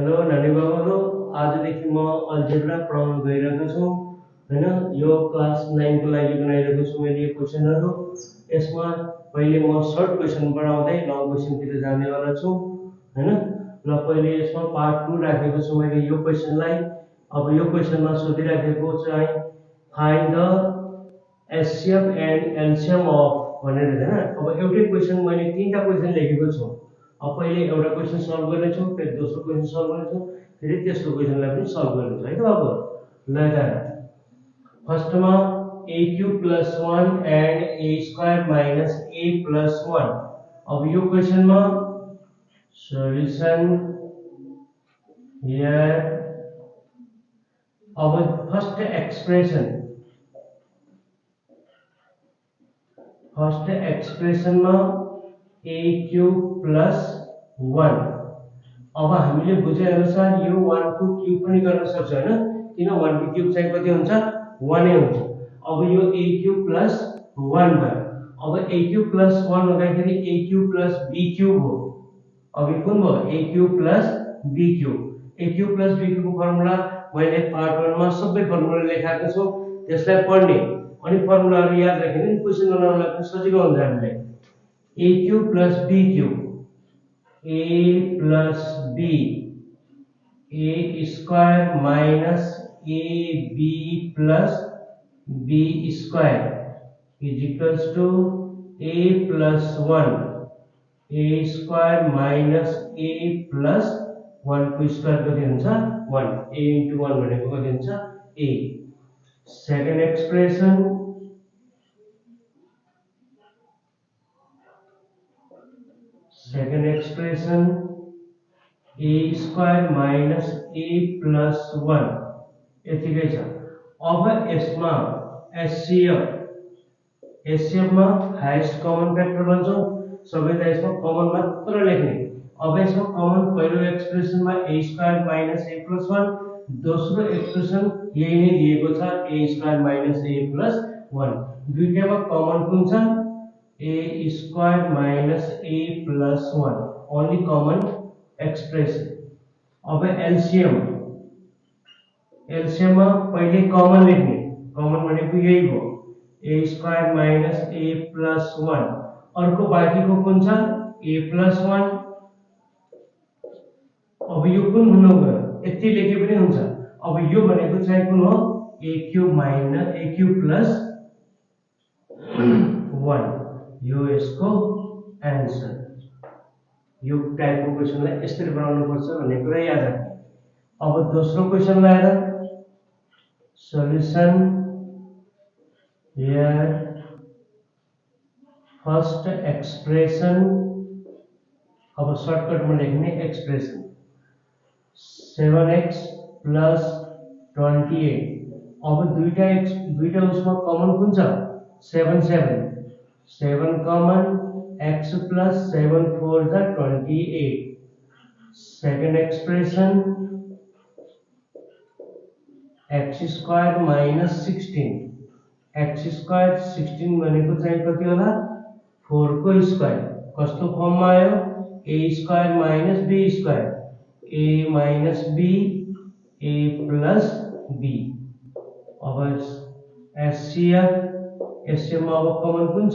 Hello नानी बाबुहरू, आजदेखि म अल्जेब्रा पढाउन गइरहेको छु हैन। यो क्लास 9 को लागि बनाइरहेको छु मैले क्वेशनहरु। यसमा पहिले म सर्ट क्वेशन पढाउँदै लङ क्वेशनतिर जानेवाला छु हैन। ल पहिले यसमा पार्ट 2 राखेको छु मैले यो क्वेशनलाई। अब यो क्वेशनमा सोधिराखेको चाहिँ find the HCF and LCM of भनेर हैन। अब एउटै क्वेशन मैले तीनटा क्वेशन लेखेको छु। अब पहिले एउटा क्वेशन सल्भ गर्नेछु, फेरि दोस्रो क्वेशन सल्भ गर्नेछु, फेरि तेस्रो क्वेशनलाई पनि सल्भ गर्नेछु है त बाबु। ल त फर्स्टमा a cube plus 1 and a square minus a plus 1। अब यो क्वेशनमा सल्युसन हियर। अब फर्स्ट एक्सप्रेसनमा a cube plus 1। अब हामीले बुझे अनुसार यो 1 को क्यूब पनि गर्न सक्छ हैन, किन 1 को क्यूब चाहिँ कति हुन्छ 1 नै हुन्छ। अब यो a क्यूब plus 1 भयो। अब a क्यूब plus 1 हुँदाखेरि a cube plus b cube हो। अब यो कुन भयो a cube plus b cube. a cube plus b cube को फर्मुला मैले पार्ट 1 मा सबै फर्मुला लेखाएको छु, त्यसलाई पढ्ने अनि फर्मुलाहरु याद राख्ने क्वेशन बनाउनलाई पनि सजिलो हुन्छ हामीलाई। a cube plus b cube a plus b a square minus ab plus b square is equals to a plus 1 a square minus a plus 1 को स्क्वायर कति हुन्छ 1 a into 1 भनेको कति हुन्छ a। Second expression a square minus a plus 1 यतिकै छ। अब यसमा एचसीएफ मा हाईएस्ट कमन फ्याक्टर भन्छौं, सबैलाई यसमा कमन मात्र लेख्ने। अब यसमा कमन पहिलो एक्सप्रेसनमा a square minus a plus 1, दोस्रो एक्सप्रेसन यही नै दिएको छ a square minus a plus 1। दुईटैमा कमन कुन छ a square minus a plus 1, only common expression. अब एलसीएम मा पहिले कमन लेख्ने, कमन भनेको यही हो a square minus a plus 1। अर्को बाँकीको कुन छ a plus 1। अब यो कुन हुनु गयो यति लेखे पनि हुन्छ। अब यो भनेको चाहिँ कुन हो a cube minus a cube plus 1, यो यसको आन्सर। यो टाइपको क्वेशनलाई यसरी बनाउनु पर्छ भन्ने कुरा याद राख्नु। अब दोस्रो क्वेशन लाएर सल्युसन हियर फर्स्ट एक्सप्रेसन। अब सर्टकट में लेख्ने एक्सप्रेसन 7x plus 28। अब दुईटा उसमा कमन कुन छ 7 common x plus 7 4 the 28। Second expression x square minus 16। x square 16 भनेको चाहिँ कति होला 4 को स्क्वायर। कस्तो फर्ममा आयो a square minus b square a minus b a plus b। अब एचसीएफ मा अब कमन कुन छ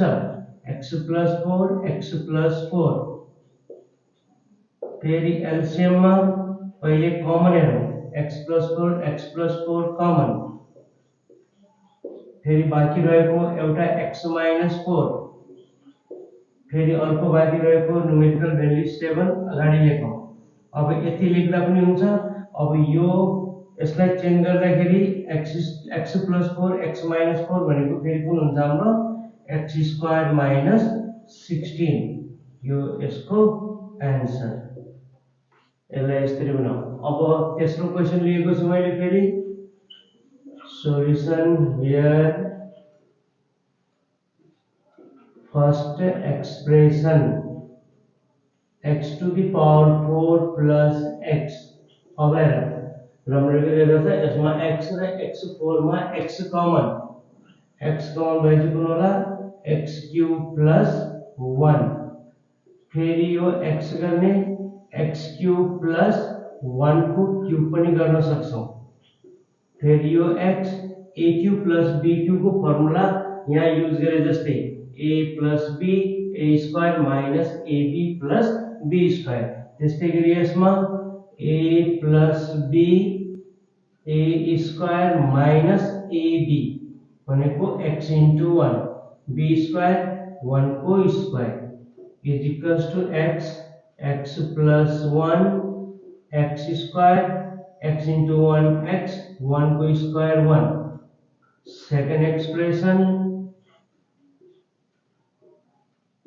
x plus 4 x plus 4। फेरि एलसीएम मा पहिले कमन हेरौं x plus 4 कमन, फेरि बाँकी रहेको एउटा x minus 4, फेरि अर्को बाँकी रहेको न्युमेरिकल भ्यालु 7 अगाडि लेखौं। अब यति लेख्दा पनि हुन्छ। अब यो यसलाई चेन्ज गर्दाखेरि x plus 4 x minus 4 भनेको फेरि कुन हुन्छ हाम्रो x square minus 16, यो यसको आन्सर। यसलाई यसरी बनाऊ। अब तेस्रो क्वेशन लिएको छु मैले फेरि solution here first expression x to the power 4 plus x। अब हेर राम्रो गरेर त यसमा x र x4 मा x कमन भएपछि कुन होला x cube plus 1। फेरि यो x गर्ने x cube plus 1 को क्यूब पनि गर्न सक्छौं। फेरि यो x aq plus bq को फर्मुला यहाँ युज गरे जस्तै a plus b a square minus ab plus b square। त्यस्तै गरी यसमा a plus b a square minus ab भनेको x into 1 b square 1 को square is equals to x plus 1 x square x into 1 x 1 को square 1। second expression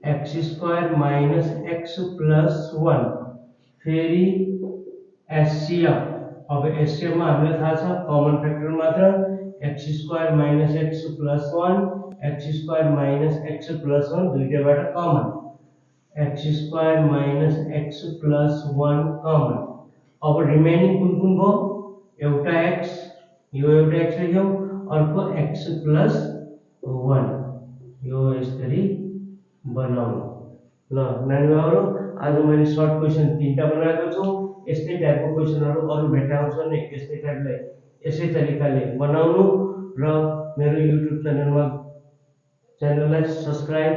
x square minus x plus 1 फेरि HCF. अब HCF में हामीलाई थाहा छ common factor मात्र x square minus x plus 1 x square minus x plus 1 दुईटैबाट common x square minus x plus 1 common. अब रिमेनिङ कुन भयो एउटा x यो एउटा x लेख्यौ अर्को x plus 1 यो यसरी बनाउनु। ल नानीहरु आज मैले सर्ट क्वेशन 3टा बनाएको छु। यस्तै टाइपको क्वेशनहरु अरु भेट्टाउँछ नि यस्तै टाइपले यसै तरिकाले बनाउनु र मेरो YouTube च्यानललाई सब्स्क्राइब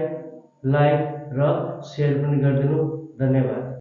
लाइक र शेयर पनि गरिदिनु। धन्यवाद।